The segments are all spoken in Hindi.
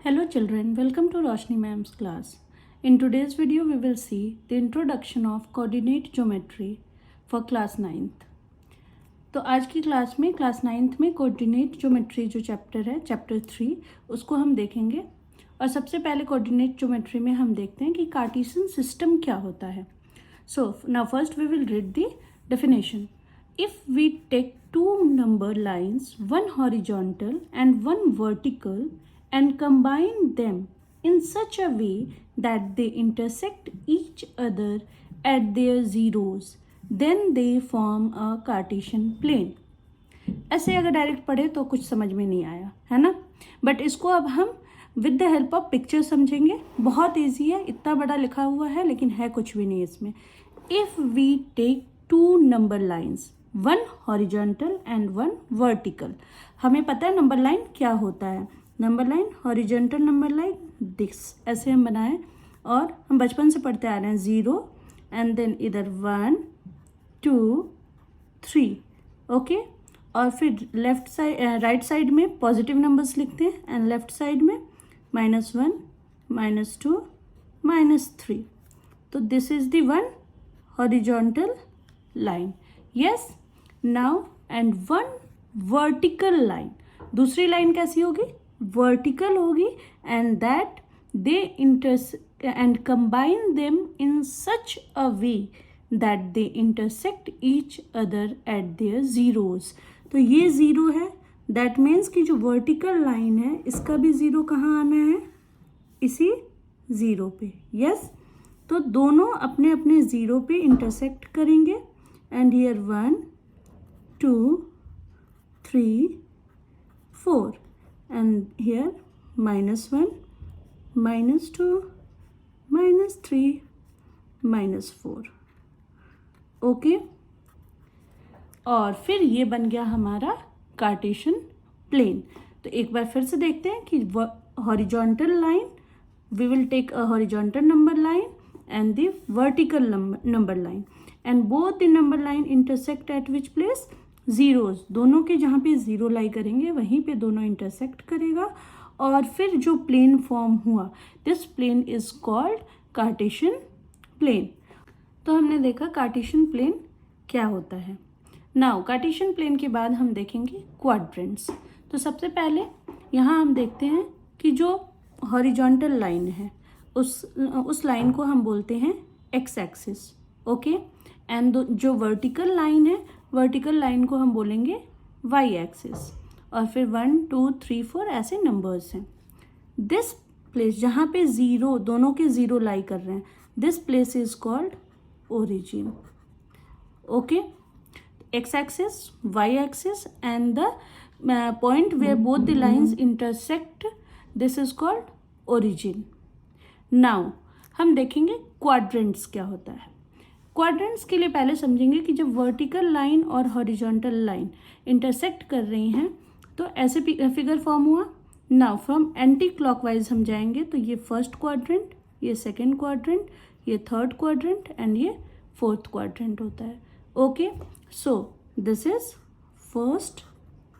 Hello children, welcome to Roshni ma'am's class. In today's video we will see the introduction of coordinate geometry for class 9th. तो आज की क्लास में क्लास 9th में कोऑर्डिनेट ज्योमेट्री जो चैप्टर है चैप्टर 3 उसको हम देखेंगे। और सबसे पहले कोऑर्डिनेट ज्योमेट्री में हम देखते हैं कि कार्टेशियन सिस्टम क्या होता है। So now first we will read the definition. If we take two number lines, one horizontal and one vertical, and combine them in such a way that they intersect each other at their zeros, then they form a Cartesian plane. ऐसे अगर डायरेक्ट पढ़े तो कुछ समझ में नहीं आया है ना, बट इसको अब हम with the help of picture समझेंगे. बहुत ईजी है, इतना बड़ा लिखा हुआ है लेकिन है कुछ भी नहीं इसमें. If we take two number lines, one horizontal and one vertical. हमें पता है नंबर लाइन क्या होता है. Number line, horizontal number line this ऐसे हम बनाए और हम बचपन से पढ़ते आ रहे हैं. 0 एंड देन इधर 1 2 3. ओके. और फिर लेफ्ट साइड राइट साइड में पॉजिटिव नंबर्स लिखते हैं एंड लेफ्ट साइड में -1 -2 -3. तो this is the one horizontal line. Yes. Now and one vertical line. दूसरी लाइन कैसी होगी? वर्टिकल होगी. And that they and combine them in such a way that they intersect each other at there zeros. तो ये ज़ीरो है. दैट मीन्स कि जो वर्टिकल लाइन है इसका भी ज़ीरो कहाँ आना है? इसी ज़ीरो पे. यस. तो दोनों अपने अपने ज़ीरो पे इंटरसेक्ट करेंगे. And here 1 2 3 4 and here -1 -2 -3 -4. Okay. और फिर ये बन गया हमारा कार्टेशियन प्लेन. तो एक बार फिर से देखते हैं कि horizontal line, we will take a horizontal number line and the vertical number line, and both the number line intersect at which place? Zeros. दोनों के जहाँ पे ज़ीरो लाई करेंगे वहीं पे दोनों इंटरसेक्ट करेगा. और फिर जो प्लेन फॉर्म हुआ, this plane is called Cartesian plane. तो हमने देखा कार्टेशियन प्लेन क्या होता है. नाउ कार्टेशियन प्लेन के बाद हम देखेंगे क्वाड्रेंट्स. तो सबसे पहले यहाँ हम देखते हैं कि जो हॉरिजॉन्टल लाइन है उस लाइन को हम बोलते हैं एक्स एक्सिस. ओके. एंड जो वर्टिकल लाइन है, वर्टिकल लाइन को हम बोलेंगे वाई एक्सिस. और फिर 1 2 3 4 ऐसे नंबर्स हैं. दिस प्लेस जहाँ पे ज़ीरो, दोनों के ज़ीरो लाई कर रहे हैं, this place is called origin. Okay. X axis, Y axis and the point where both the lines intersect, this is called origin. Now हम देखेंगे क्वाड्रेंट्स क्या होता है. क्वाड्रेंट्स के लिए पहले समझेंगे कि जब वर्टिकल लाइन और हॉरिजॉन्टल लाइन इंटरसेक्ट कर रही हैं तो ऐसे फिगर फॉर्म हुआ. नाउ फ्रॉम एंटी क्लॉकवाइज हम जाएंगे तो ये फर्स्ट क्वाड्रेंट, ये सेकंड क्वाड्रेंट, ये थर्ड क्वाड्रेंट एंड ये फोर्थ क्वाड्रेंट होता है. Okay. So this is first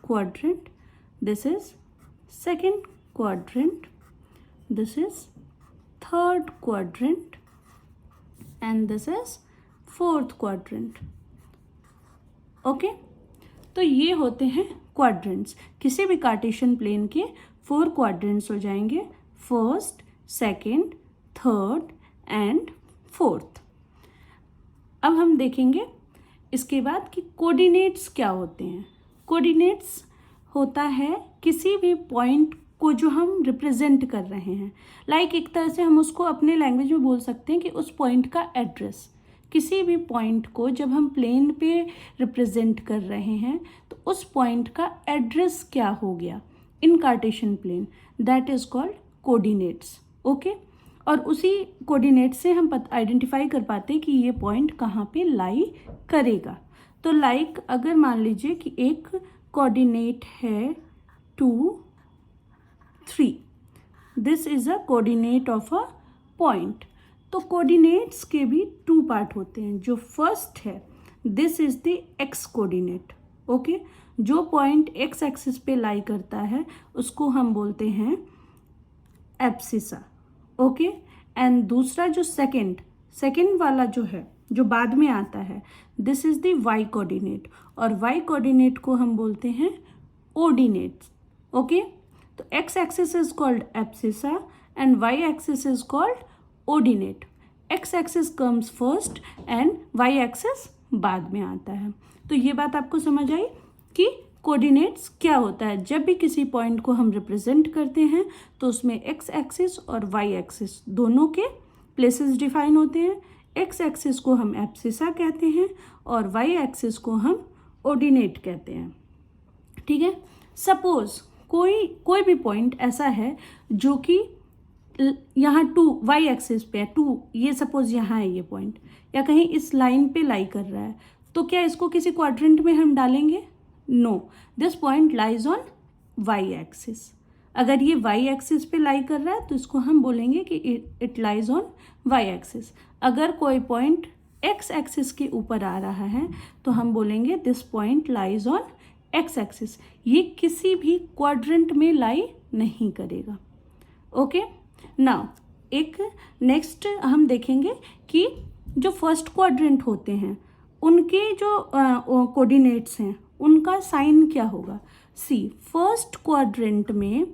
quadrant, this is second quadrant, this is third quadrant and this is fourth quadrant. Okay. तो ये होते हैं क्वाड्रेंट्स. किसी भी कार्टेशियन प्लेन के 4 क्वाड्रेंट्स हो जाएंगे, first, second, third and fourth. अब हम देखेंगे इसके बाद कि कोऑर्डिनेट्स क्या होते हैं. कोऑर्डिनेट्स होता है किसी भी पॉइंट को जो हम रिप्रेजेंट कर रहे हैं. लाइक एक तरह से हम उसको अपने लैंग्वेज में बोल सकते हैं कि उस पॉइंट का एड्रेस. किसी भी पॉइंट को जब हम प्लेन पे रिप्रेजेंट कर रहे हैं तो उस पॉइंट का एड्रेस क्या हो गया in Cartesian plane, that is called coordinates. Okay. और उसी कोऑर्डिनेट से हम आइडेंटिफाई कर पाते हैं कि ये पॉइंट कहाँ पे लाई करेगा. तो लाइक अगर मान लीजिए कि एक कोऑर्डिनेट है 2 3, this is a coordinate of a point. तो कोऑर्डिनेट्स के भी 2 पार्ट होते हैं. जो फर्स्ट है this is the x coordinate. Okay. जो पॉइंट एक्स एक्सिस पे लाई करता है उसको हम बोलते हैं एब्सिसा, ओके। एंड दूसरा जो सेकेंड वाला जो है, जो बाद में आता है, this is the Y coordinate, और वाई कोऑर्डिनेट को हम बोलते हैं ऑर्डिनेट्स, ओके। तो X axis is called abscissa and Y axis is called ordinate. X axis comes first and Y axis बाद में आता है। तो ये बात आपको समझ आई कि कोऑर्डिनेट्स क्या होता है। जब भी किसी पॉइंट को हम रिप्रेजेंट करते हैं तो उसमें एक्स एक्सिस और वाई एक्सिस दोनों के प्लेसेस डिफाइन होते हैं। एक्स एक्सिस को हम एब्सिसा कहते हैं और वाई एक्सिस को हम ऑर्डिनेट कहते हैं, ठीक है। सपोज कोई भी पॉइंट ऐसा है जो कि यहाँ 2 वाई एक्सिस पे है, 2, ये सपोज यहाँ है ये पॉइंट, या कहीं इस लाइन पे लाई कर रहा है, तो क्या इसको किसी क्वाड्रेंट में हम डालेंगे? No, this point lies on Y axis. अगर ये वाई एक्सिस पे लाई कर रहा है तो इसको हम बोलेंगे कि it lies on Y axis. अगर कोई पॉइंट एक्स एक्सिस के ऊपर आ रहा है तो हम बोलेंगे this point lies on x axis. ये किसी भी क्वाड्रेंट में लाई नहीं करेगा, ओके। नाउ एक नेक्स्ट हम देखेंगे कि जो फर्स्ट क्वाड्रेंट होते हैं उनके जो कोऑर्डिनेट्स हैं उनका साइन क्या होगा। सी, फर्स्ट क्वाड्रेंट में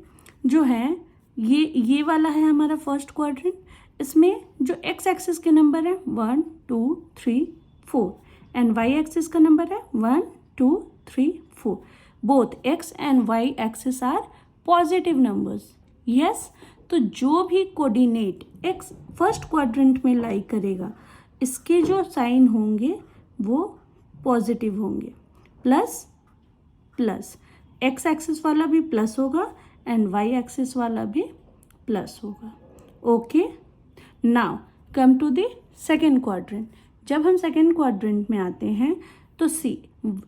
जो है ये वाला है हमारा फर्स्ट क्वाड्रेंट, इसमें जो एक्स एक्सिस के नंबर है 1 2 3 4 एंड वाई एक्सिस का नंबर है 1 2 3 4। Both X and Y axis are positive numbers, yes. तो जो भी कोऑर्डिनेट एक्स फर्स्ट क्वाड्रेंट में लाई करेगा इसके जो साइन होंगे वो पॉजिटिव होंगे, प्लस प्लस। एक्स एक्सिस वाला भी प्लस होगा एंड वाई एक्सिस वाला भी प्लस होगा, okay. Now come to the second quadrant. जब हम सेकेंड क्वाड्रेंट में आते हैं तो सी,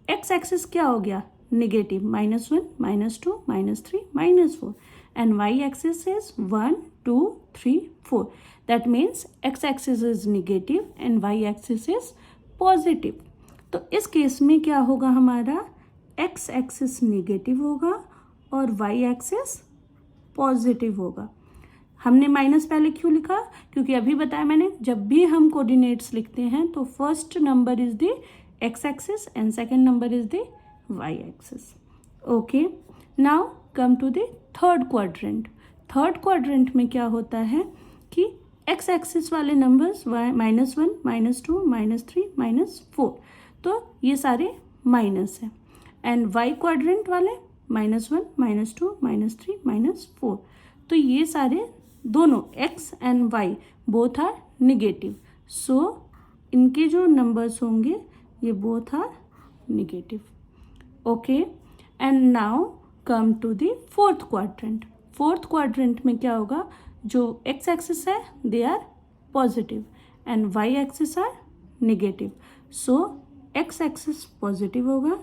एक्स एक्सिस क्या हो गया? Negative, -1 -2 -3 -4 and y-axis is 1 2 3 4. That means x-axis is negative and y-axis is positive. तो इस केस में क्या होगा हमारा? x-axis नेगेटिव होगा और y-axis पॉजिटिव होगा। हमने माइनस पहले क्यों लिखा? क्योंकि अभी बताया मैंने, जब भी हम कोऑर्डिनेट्स लिखते हैं तो first number is the x-axis and second number is the y-axis, okay. Now come to the third quadrant. Third quadrant में क्या होता है कि एक्स एक्सिस वाले नंबर्स -1 -2 -3 -4, तो ये सारे माइनस हैं। एंड वाई क्वाड्रेंट वाले -1 -2 -3 -4, तो ये सारे दोनों X and Y both are negative, so इनके जो नंबर्स होंगे ये both are negative, okay. And now come to the fourth quadrant. Fourth quadrant में क्या होगा? जो एक्स एक्सिस है they are positive and Y axis are negative, so X axis positive होगा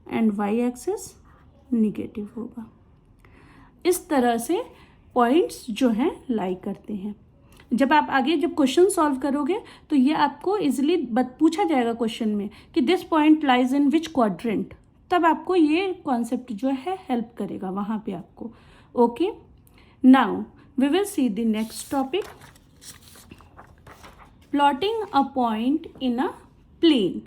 एंड वाई एक्सिस निगेटिव होगा। इस तरह से पॉइंट्स जो हैं लाई करते हैं। जब आप आगे जब क्वेश्चन सॉल्व करोगे तो ये आपको इजीली पूछा जाएगा क्वेश्चन में कि this point lies in which quadrant, तब आपको ये कॉन्सेप्ट जो है हेल्प करेगा वहाँ पे आपको, okay. Now we will see the next topic, plotting a point in a plane.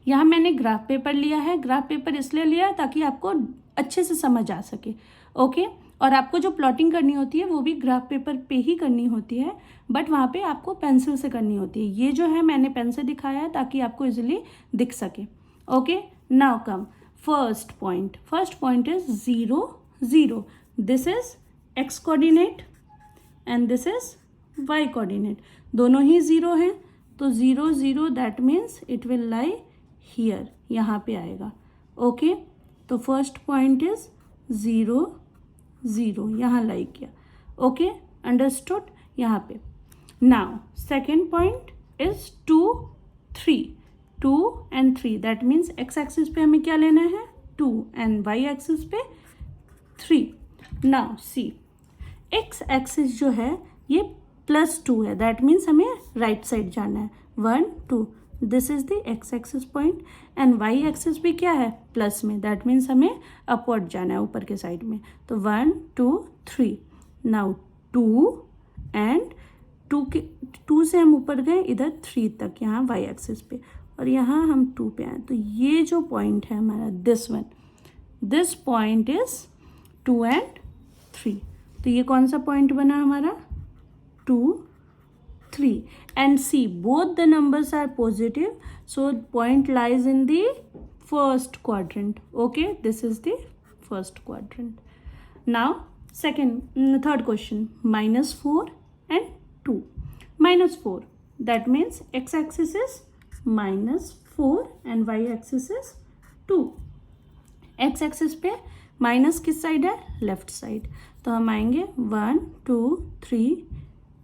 यहाँ मैंने ग्राफ पेपर लिया है। ग्राफ पेपर इसलिए लिया ताकि आपको अच्छे से समझ आ सके, ओके। और आपको जो प्लॉटिंग करनी होती है वो भी ग्राफ पेपर पे ही करनी होती है, बट वहाँ पे आपको पेंसिल से करनी होती है। ये जो है मैंने पेन से दिखाया है ताकि आपको इजीली दिख सके, okay. Now come first point is 0 0. This is x coordinate and this is y coordinate, दोनों ही 0 हैं, तो 0 0 that means it will lie here, यहाँ पे आएगा, ओके। तो फर्स्ट पॉइंट इज 0 0, यहाँ लाई किया, ओके, अंडरस्टूड यहाँ पे। Now second point is 2 3 2 and 3, that means x axis पे हमें क्या लेना है? 2 एंड वाई एक्सिस पे 3। नाउ सी, एक्स एक्सिस जो है ये +2 है, दैट मीन्स हमें राइट साइड जाना है, 1 2, this is the X axis point and Y axis भी क्या है? प्लस में, दैट मीन्स हमें अपवर्ड जाना है ऊपर के साइड में, तो 1 2 3। नाउ 2 एंड 2 से हम ऊपर गए इधर 3 तक यहाँ वाई एक्सिस पे, और यहाँ हम 2 पे आए। तो ये जो पॉइंट है हमारा दिस पॉइंट इज 2 एंड 3। तो ये कौन सा पॉइंट बना हमारा? 2, 3 and see both the numbers are positive, so point lies in the first quadrant. Okay, this is the first quadrant. Now third question, -4 and 2. -4, that means x-axis is -4 and y-axis is 2. x-axis पे माइनस किस साइड है? Left side. तो हम आएंगे 1 2 3,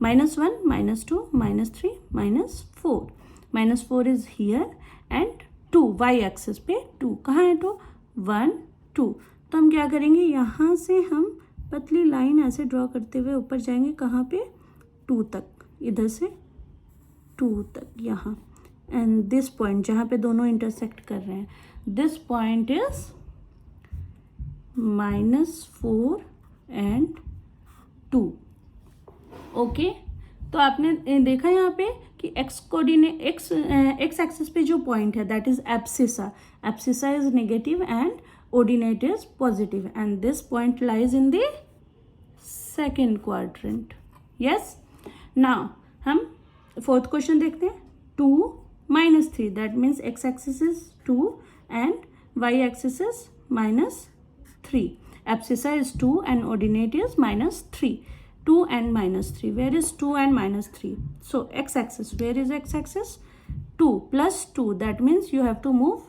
-1 -2 -3 -4। -4 is here and 2 Y axis पे 2। कहाँ है 2? 1 2। तो हम क्या करेंगे, यहाँ से हम पतली लाइन ऐसे ड्रॉ करते हुए ऊपर जाएंगे। कहाँ पे? 2 तक, इधर से 2 तक यहाँ। एंड दिस पॉइंट जहाँ पे दोनों इंटरसेक्ट कर रहे हैं, this point is -4 and 2। Okay, तो आपने देखा यहाँ पे कि एक्स कोऑर्डिनेट एक्स एक्सिस पे जो पॉइंट है that is abscissa. Abscissa is negative and ordinate is positive and this point lies in the second quadrant. Yes, now हम फोर्थ क्वेश्चन देखते हैं। 2 -3, that means x axis is 2 and Y axis is -3. Abscissa is 2 and ordinate is -3. 2 and -3. Where is 2 and -3? So x-axis. Where is x-axis? 2 plus 2. That means you have to move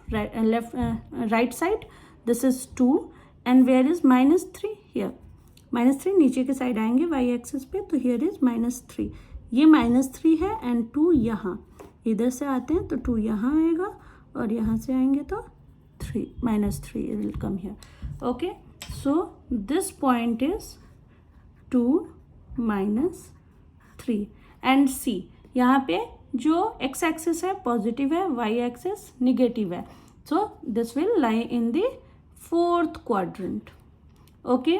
right side. This is 2 and where is -3? Here. -3 नीचे के साइड आएंगे y-axis पे, तो here is -3. ये -3 है and 2 यहाँ। इधर से आते हैं तो 2 यहाँ आएगा और यहाँ से आएंगे तो 3 -3 will come here. Okay, so this point is 2 -3 and C, यहाँ पे जो x axis है पॉजिटिव है, y axis निगेटिव है, so this will lie in the fourth quadrant. Okay,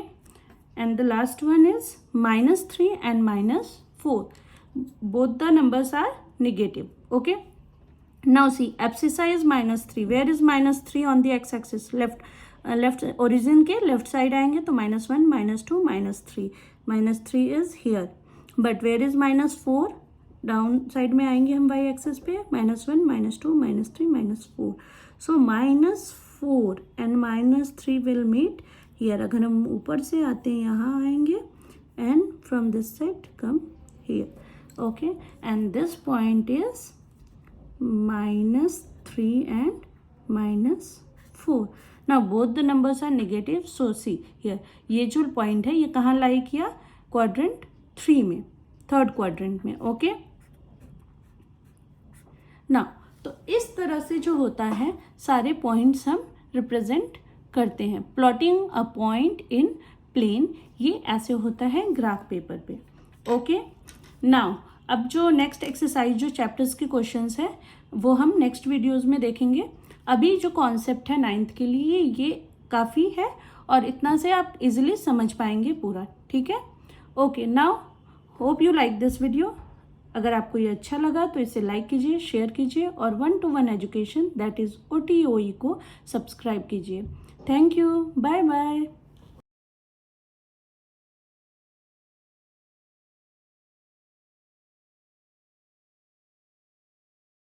and the last one is -3 and -4. Both the numbers are negative. Okay, now see, abscissa is -3. Where is -3 on the x axis? Left origin के लेफ्ट साइड आएंगे तो -1 -2 -3। -3 is here, but where is -4? Down side में आएंगे हम वाई एक्सिस पे, -1 -2 -3 -4। So -4 and -3 will meet here. अगर हम ऊपर से आते हैं यहाँ आएंगे and from this side come here. Okay, and this point is -3 and -4। Now both the numbers are negative, so see here, ये जो पॉइंट है ये कहाँ लाई किया? क्वाड्रेंट 3 में, थर्ड क्वाड्रेंट में। ओके, ना तो इस तरह से जो होता है सारे पॉइंट्स हम रिप्रेजेंट करते हैं। Plotting a point in plane, ये ऐसे होता है ग्राफ पेपर पे। ओके, नाउ अब जो नेक्स्ट एक्सरसाइज जो चैप्टर्स के क्वेश्चंस हैं वो हम नेक्स्ट वीडियोज़ में देखेंगे। अभी जो कॉन्सेप्ट है 9th के लिए ये काफ़ी है और इतना से आप इजीली समझ पाएंगे पूरा। ठीक है, okay, now hope you like this video. अगर आपको ये अच्छा लगा तो इसे लाइक कीजिए, शेयर कीजिए और 1-to-1 education that is OTOE को सब्सक्राइब कीजिए। Thank you, bye bye.